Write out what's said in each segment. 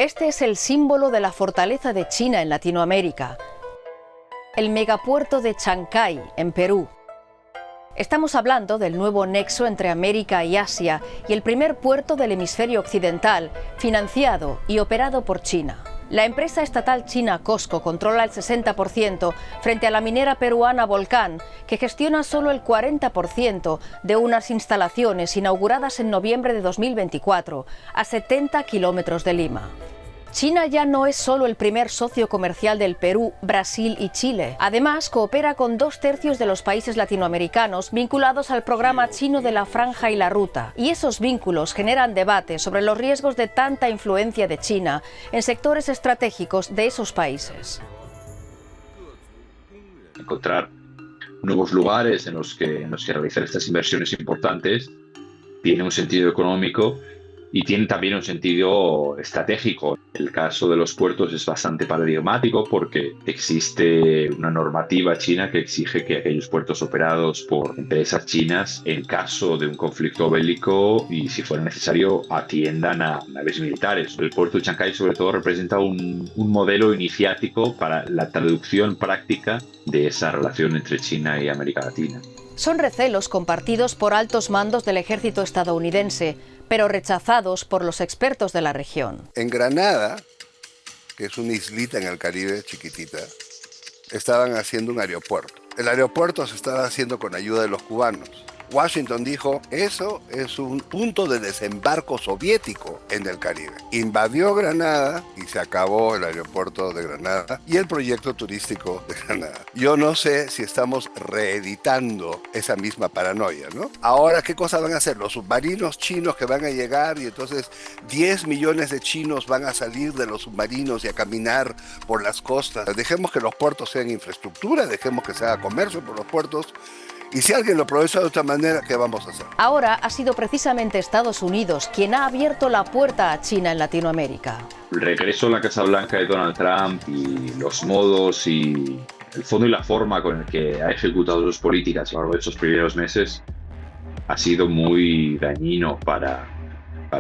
Este es el símbolo de la fortaleza de China en Latinoamérica, el megapuerto de Chancay, en Perú. Estamos hablando del nuevo nexo entre América y Asia y el primer puerto del hemisferio occidental, financiado y operado por China. La empresa estatal china COSCO controla el 60% frente a la minera peruana Volcán, que gestiona solo el 40% de unas instalaciones inauguradas en noviembre de 2024, a 70 kilómetros de Lima. China ya no es solo el primer socio comercial del Perú, Brasil y Chile. Además, coopera con 2/3 de los países latinoamericanos vinculados al programa chino de la Franja y la Ruta. Y esos vínculos generan debate sobre los riesgos de tanta influencia de China en sectores estratégicos de esos países. Encontrar nuevos lugares en los que realizar estas inversiones importantes tiene un sentido económico y tiene también un sentido estratégico. El caso de los puertos es bastante paradigmático porque existe una normativa china que exige que aquellos puertos operados por empresas chinas, en caso de un conflicto bélico y si fuera necesario, atiendan a naves militares. El puerto de Chancay sobre todo representa un modelo iniciático para la traducción práctica de esa relación entre China y América Latina. Son recelos compartidos por altos mandos del ejército estadounidense, pero rechazados por los expertos de la región. En Granada, que es una islita en el Caribe chiquitita, estaban haciendo un aeropuerto. El aeropuerto se estaba haciendo con ayuda de los cubanos. Washington dijo, eso es un punto de desembarco soviético en el Caribe. Invadió Granada y se acabó el aeropuerto de Granada y el proyecto turístico de Granada. Yo no sé si estamos reeditando esa misma paranoia, ¿no? Ahora, ¿qué cosa van a hacer? Los submarinos chinos que van a llegar y entonces 10 millones de chinos van a salir de los submarinos y a caminar por las costas. Dejemos que los puertos sean infraestructura, dejemos que se haga comercio por los puertos. Y si alguien lo aprovecha de otra manera, ¿qué vamos a hacer? Ahora ha sido precisamente Estados Unidos quien ha abierto la puerta a China en Latinoamérica. El regreso a la Casa Blanca de Donald Trump y los modos y el fondo y la forma con el que ha ejecutado sus políticas a lo largo de estos primeros meses ha sido muy dañino para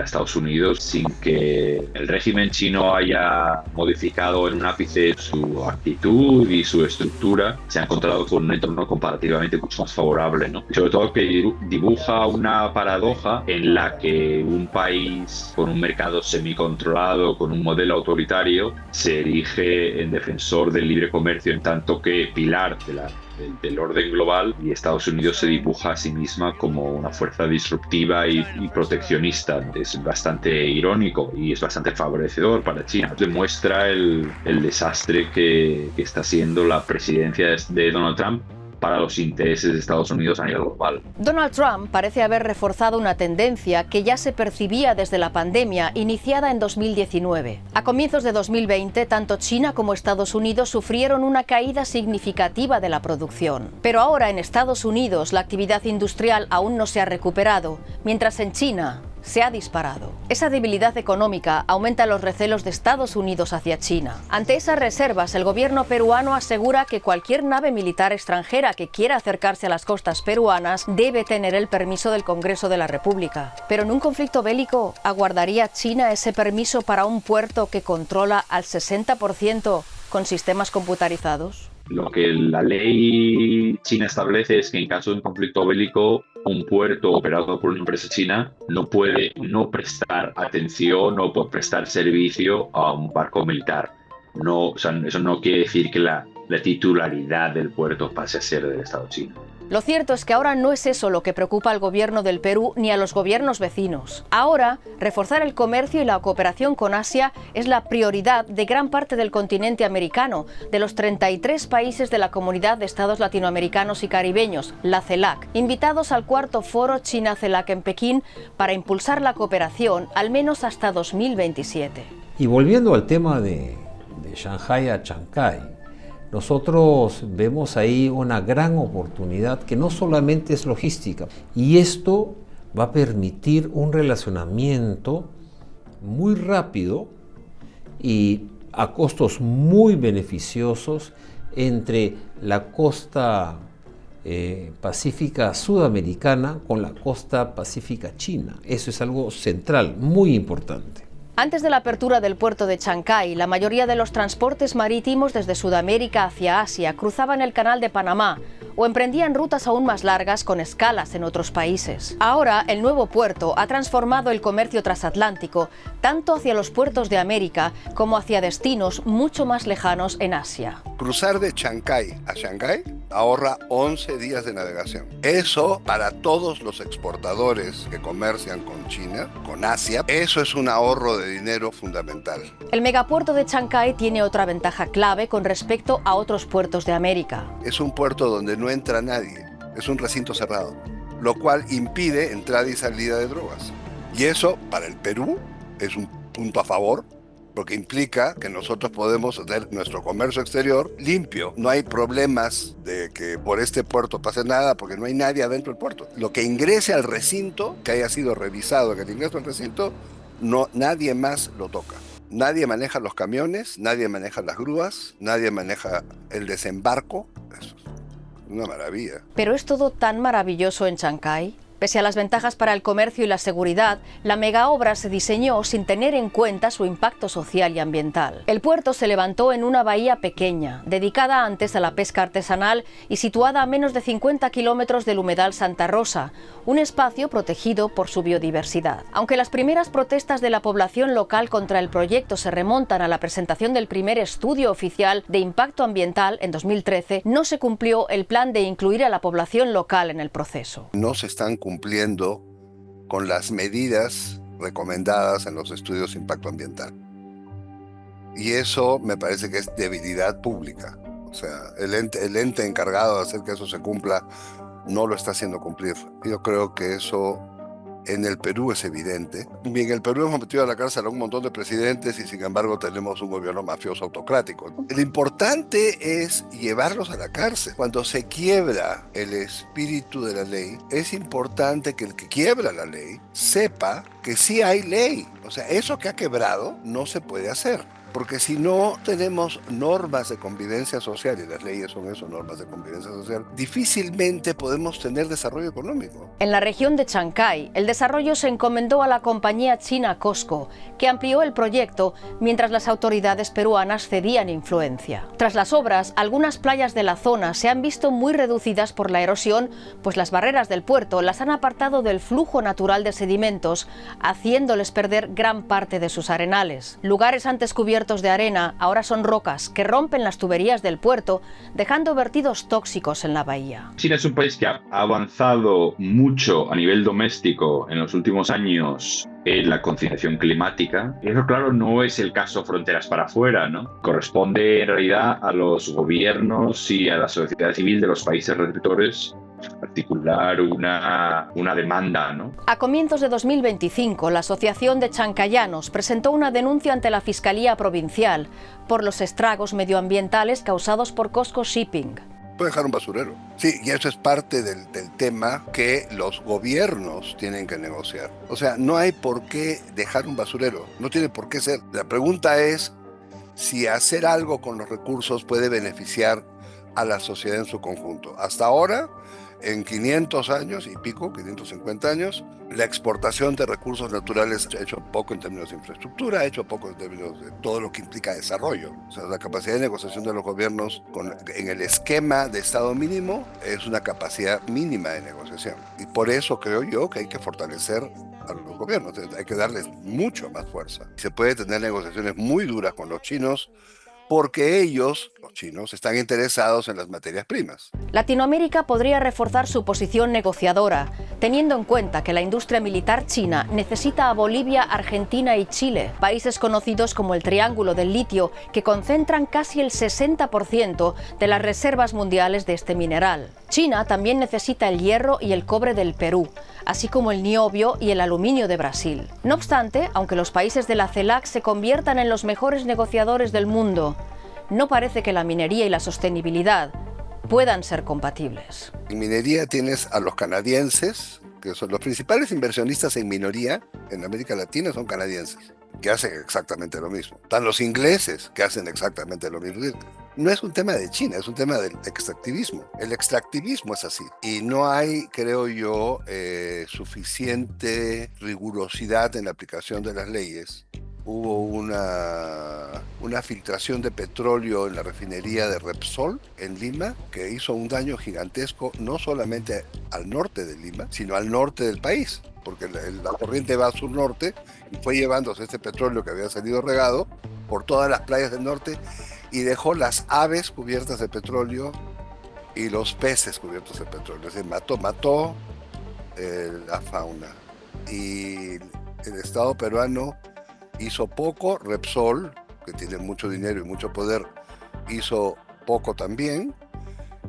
Estados Unidos, sin que el régimen chino haya modificado en un ápice su actitud y su estructura. Se ha encontrado con un entorno comparativamente mucho más favorable, ¿no? Sobre todo que dibuja una paradoja en la que un país con un mercado semicontrolado, con un modelo autoritario, se erige en defensor del libre comercio en tanto que pilar del orden global, y Estados Unidos se dibuja a sí misma como una fuerza disruptiva y proteccionista. Es bastante irónico y es bastante favorecedor para China. Demuestra el desastre que está siendo la presidencia de Donald Trump para los intereses de Estados Unidos a nivel global. Donald Trump parece haber reforzado una tendencia que ya se percibía desde la pandemia iniciada en 2019. A comienzos de 2020, tanto China como Estados Unidos sufrieron una caída significativa de la producción. Pero ahora en Estados Unidos la actividad industrial aún no se ha recuperado, mientras en China se ha disparado. Esa debilidad económica aumenta los recelos de Estados Unidos hacia China. Ante esas reservas, el gobierno peruano asegura que cualquier nave militar extranjera que quiera acercarse a las costas peruanas debe tener el permiso del Congreso de la República. Pero en un conflicto bélico, ¿aguardaría China ese permiso para un puerto que controla al 60% con sistemas computarizados? Lo que la ley china establece es que en caso de un conflicto bélico, un puerto operado por una empresa china no puede no prestar atención o prestar servicio a un barco militar. No, o sea, eso no quiere decir que la titularidad del puerto pase a ser del Estado chino. Lo cierto es que ahora no es eso lo que preocupa al gobierno del Perú ni a los gobiernos vecinos. Ahora, reforzar el comercio y la cooperación con Asia es la prioridad de gran parte del continente americano, de los 33 países de la Comunidad de Estados Latinoamericanos y Caribeños, la CELAC, invitados al cuarto foro China-CELAC en Pekín para impulsar la cooperación al menos hasta 2027. Y volviendo al tema de Shanghái a Chancay, nosotros vemos ahí una gran oportunidad que no solamente es logística, y esto va a permitir un relacionamiento muy rápido y a costos muy beneficiosos entre la costa pacífica sudamericana con la costa pacífica china. Eso es algo central, muy importante. Antes de la apertura del puerto de Chancay, la mayoría de los transportes marítimos desde Sudamérica hacia Asia cruzaban el Canal de Panamá o emprendían rutas aún más largas con escalas en otros países. Ahora, el nuevo puerto ha transformado el comercio transatlántico tanto hacia los puertos de América como hacia destinos mucho más lejanos en Asia. Cruzar de Chancay a Shanghái ahorra 11 días de navegación. Eso, para todos los exportadores que comercian con China, con Asia, eso es un ahorro de dinero fundamental. El megapuerto de Chancay tiene otra ventaja clave con respecto a otros puertos de América. Es un puerto donde no entra nadie, es un recinto cerrado, lo cual impide entrada y salida de drogas. Y eso, para el Perú, es un punto a favor, porque implica que nosotros podemos tener nuestro comercio exterior limpio. No hay problemas de que por este puerto pase nada, porque no hay nadie adentro del puerto. Lo que ingrese al recinto, que haya sido revisado en el ingreso al recinto, nadie más lo toca. Nadie maneja los camiones, nadie maneja las grúas, nadie maneja el desembarco. Eso es una maravilla. ¿Pero es todo tan maravilloso en Chancay? Pese a las ventajas para el comercio y la seguridad, la megaobra se diseñó sin tener en cuenta su impacto social y ambiental. El puerto se levantó en una bahía pequeña, dedicada antes a la pesca artesanal y situada a menos de 50 kilómetros del humedal Santa Rosa, un espacio protegido por su biodiversidad. Aunque las primeras protestas de la población local contra el proyecto se remontan a la presentación del primer estudio oficial de impacto ambiental en 2013, no se cumplió el plan de incluir a la población local en el proceso. No se están cumpliendo con las medidas recomendadas en los estudios de impacto ambiental. Y eso me parece que es debilidad pública. O sea, el ente encargado de hacer que eso se cumpla no lo está haciendo cumplir. Yo creo que eso en el Perú es evidente. Y en el Perú hemos metido a la cárcel a un montón de presidentes y sin embargo tenemos un gobierno mafioso autocrático. Lo importante es llevarlos a la cárcel. Cuando se quiebra el espíritu de la ley, es importante que el que quiebra la ley sepa que sí hay ley. O sea, eso que ha quebrado no se puede hacer. Porque si no tenemos normas de convivencia social, y las leyes son eso, normas de convivencia social, difícilmente podemos tener desarrollo económico. En la región de Chancay, el desarrollo se encomendó a la compañía china COSCO, que amplió el proyecto mientras las autoridades peruanas cedían influencia. Tras las obras, algunas playas de la zona se han visto muy reducidas por la erosión, pues las barreras del puerto las han apartado del flujo natural de sedimentos, haciéndoles perder gran parte de sus arenales. Lugares antes cubiertos de arena ahora son rocas que rompen las tuberías del puerto, dejando vertidos tóxicos en la bahía. China es un país que ha avanzado mucho a nivel doméstico en los últimos años en la concienciación climática. Y eso, claro, no es el caso fronteras para afuera, ¿no? Corresponde en realidad a los gobiernos y a la sociedad civil de los países receptores articular una demanda, ¿no? A comienzos de 2025, la Asociación de Chancayanos presentó una denuncia ante la Fiscalía Provincial por los estragos medioambientales causados por COSCO Shipping. Puede dejar un basurero. Sí, y eso es parte del tema que los gobiernos tienen que negociar. O sea, no hay por qué dejar un basurero, no tiene por qué ser. La pregunta es si hacer algo con los recursos puede beneficiar a la sociedad en su conjunto. Hasta ahora, en 500 años y pico, 550 años, la exportación de recursos naturales ha hecho poco en términos de infraestructura, ha hecho poco en términos de todo lo que implica desarrollo. O sea, la capacidad de negociación de los gobiernos en el esquema de Estado mínimo es una capacidad mínima de negociación. Y por eso creo yo que hay que fortalecer a los gobiernos, hay que darles mucho más fuerza. Se puede tener negociaciones muy duras con los chinos, porque ellos, los chinos, están interesados en las materias primas. Latinoamérica podría reforzar su posición negociadora, teniendo en cuenta que la industria militar china necesita a Bolivia, Argentina y Chile, países conocidos como el Triángulo del Litio, que concentran casi el 60% de las reservas mundiales de este mineral. China también necesita el hierro y el cobre del Perú, así como el niobio y el aluminio de Brasil. No obstante, aunque los países de la CELAC se conviertan en los mejores negociadores del mundo, no parece que la minería y la sostenibilidad puedan ser compatibles. En minería tienes a los canadienses, que son los principales inversionistas en minería en América Latina, son canadienses, que hacen exactamente lo mismo. Están los ingleses, que hacen exactamente lo mismo. No es un tema de China, es un tema del extractivismo. El extractivismo es así. Y no hay, creo yo, suficiente rigurosidad en la aplicación de las leyes hubo una filtración de petróleo en la refinería de Repsol en Lima, que hizo un daño gigantesco no solamente al norte de Lima, sino al norte del país, porque la corriente va sur-norte y fue llevándose este petróleo que había salido regado por todas las playas del norte y dejó las aves cubiertas de petróleo y los peces cubiertos de petróleo. Es decir, mató la fauna. Y el Estado peruano hizo poco, Repsol, que tiene mucho dinero y mucho poder, hizo poco también,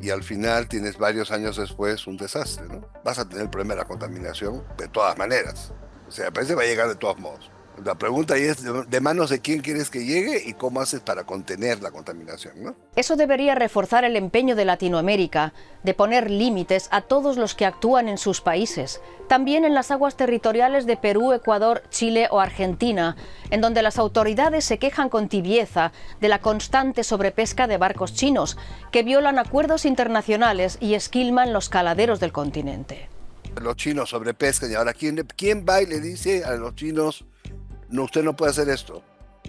y al final tienes varios años después un desastre, ¿no? Vas a tener el problema de la contaminación de todas maneras. O sea, parece que va a llegar de todos modos. La pregunta ahí es de manos de quién quieres que llegue y cómo haces para contener la contaminación, ¿no? Eso debería reforzar el empeño de Latinoamérica de poner límites a todos los que actúan en sus países, también en las aguas territoriales de Perú, Ecuador, Chile o Argentina, en donde las autoridades se quejan con tibieza de la constante sobrepesca de barcos chinos, que violan acuerdos internacionales y esquilman los caladeros del continente. Los chinos sobrepescan y ahora ¿quién va y le dice a los chinos: no, usted no puede hacer esto?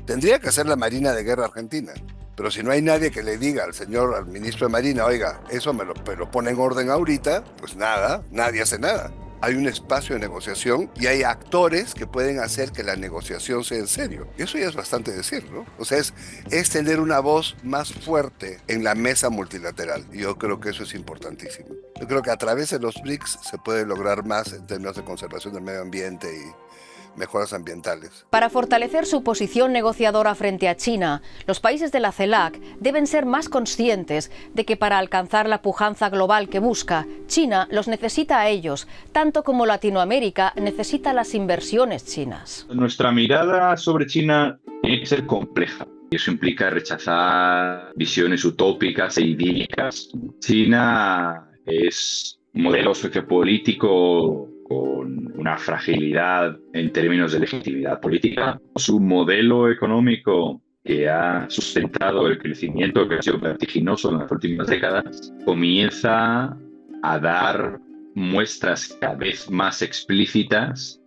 Tendría que ser la Marina de Guerra Argentina. Pero si no hay nadie que le diga al ministro de Marina: oiga, eso me lo pone en orden ahorita, pues nada, nadie hace nada. Hay un espacio de negociación y hay actores que pueden hacer que la negociación sea en serio. Eso ya es bastante decir, ¿no? O sea, es tener una voz más fuerte en la mesa multilateral. Y yo creo que eso es importantísimo. Yo creo que a través de los BRICS se puede lograr más en términos de conservación del medio ambiente y mejoras ambientales. Para fortalecer su posición negociadora frente a China, los países de la CELAC deben ser más conscientes de que para alcanzar la pujanza global que busca, China los necesita a ellos, tanto como Latinoamérica necesita las inversiones chinas. Nuestra mirada sobre China tiene que ser compleja. Y eso implica rechazar visiones utópicas e idílicas. China es un modelo sociopolítico con una fragilidad en términos de legitimidad política. Su modelo económico, que ha sustentado el crecimiento que ha sido vertiginoso en las últimas décadas, comienza a dar muestras cada vez más explícitas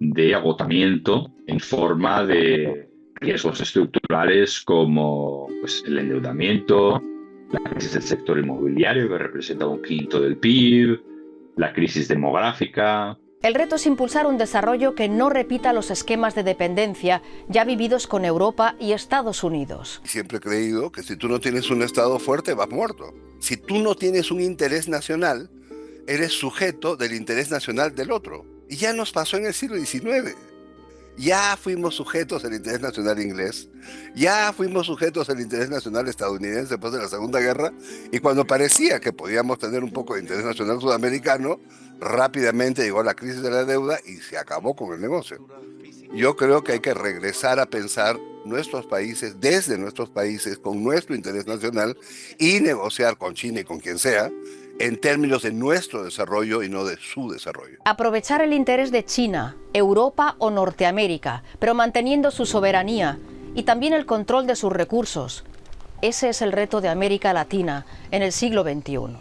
de agotamiento en forma de riesgos estructurales como el endeudamiento, la crisis del sector inmobiliario, que representa 1/5 del PIB, la crisis demográfica. El reto es impulsar un desarrollo que no repita los esquemas de dependencia ya vividos con Europa y Estados Unidos. Siempre he creído que si tú no tienes un Estado fuerte, vas muerto. Si tú no tienes un interés nacional, eres sujeto del interés nacional del otro. Y ya nos pasó en el siglo XIX. Ya fuimos sujetos del interés nacional inglés, ya fuimos sujetos del interés nacional estadounidense después de la Segunda Guerra, y cuando parecía que podíamos tener un poco de interés nacional sudamericano, rápidamente llegó la crisis de la deuda y se acabó con el negocio. Yo creo que hay que regresar a pensar nuestros países, desde nuestros países, con nuestro interés nacional, y negociar con China y con quien sea, en términos de nuestro desarrollo y no de su desarrollo. Aprovechar el interés de China, Europa o Norteamérica, pero manteniendo su soberanía y también el control de sus recursos. Ese es el reto de América Latina en el siglo XXI.